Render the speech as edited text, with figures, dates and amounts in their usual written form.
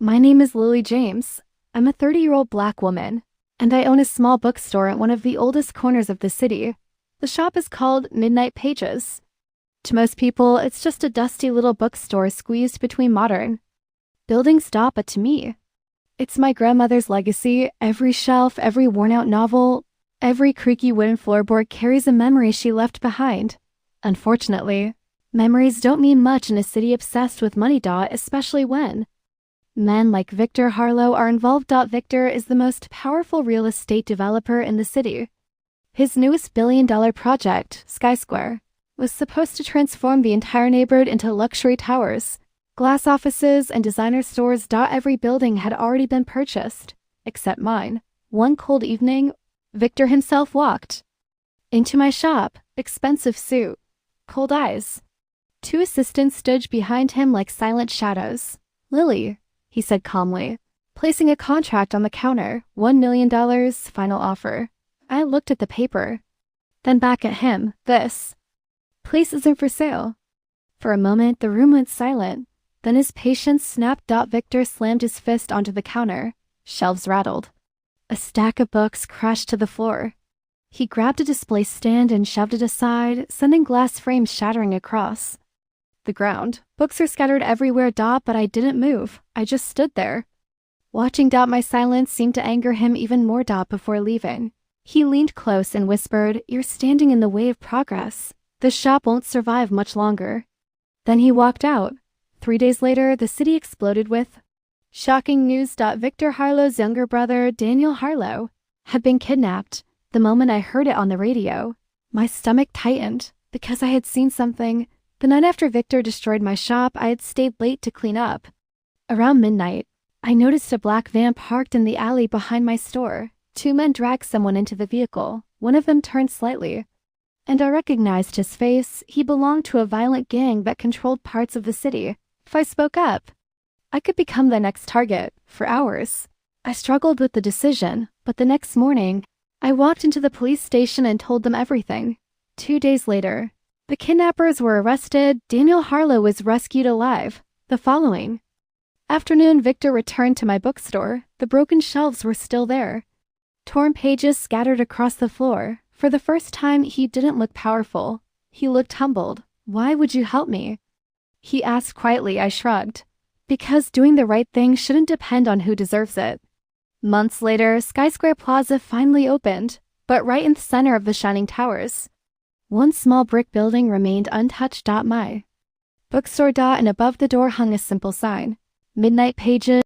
My name is Lily James. I'm a 30-year-old black woman, and I own a small bookstore at one of the oldest corners of the city. The shop is called Midnight Pages. To most people, it's just a dusty little bookstore squeezed between modern buildings, but to me, it's my grandmother's legacy. Every shelf, every worn-out novel, every creaky wooden floorboard carries a memory she left behind. Unfortunately, memories don't mean much in a city obsessed with money, especially when men like Victor Harlow are involved. Victor is the most powerful real estate developer in the city. His newest billion-dollar project, Sky Square, was supposed to transform the entire neighborhood into luxury towers, glass offices, and designer stores. Every building had already been purchased, except mine. One cold evening, Victor himself walked into my shop, expensive suit, cold eyes. Two assistants stood behind him like silent shadows. "Lily," he said calmly, placing a contract on the counter. $1 million, final offer. I looked at the paper, then back at him. "This place isn't for sale." For a moment, the room went silent. Then his patience snapped. Victor slammed his fist onto the counter. Shelves rattled. A stack of books crashed to the floor. He grabbed a display stand and shoved it aside, sending glass frames shattering across the ground. Books are scattered everywhere. But I didn't move. I just stood there, watching. My silence seemed to anger him even more. Before leaving, he leaned close and whispered, "You're standing in the way of progress. The shop won't survive much longer." Then he walked out. 3 days later, the city exploded with shocking news. Victor Harlow's younger brother, Daniel Harlow, had been kidnapped. The moment I heard it on the radio, my stomach tightened because I had seen something. The night after Victor destroyed my shop, I had stayed late to clean up. Around midnight, I noticed a black van parked in the alley behind my store. 2 men dragged someone into the vehicle. One of them turned slightly, and I recognized his face. He belonged to a violent gang that controlled parts of the city. If I spoke up, I could become the next target. For hours, I struggled with the decision, but the next morning, I walked into the police station and told them everything. 2 days later, the kidnappers were arrested. Daniel Harlow was rescued alive. The following afternoon, Victor returned to my bookstore. The broken shelves were still there, torn pages scattered across the floor. For the first time, he didn't look powerful. He looked humbled. "Why would you help me?" he asked quietly. I shrugged. "Because doing the right thing shouldn't depend on who deserves it." Months later, Sky Square Plaza finally opened, but right in the center of the shining towers. One small brick building remained untouched. My bookstore. And above the door hung a simple sign, Midnight Pages.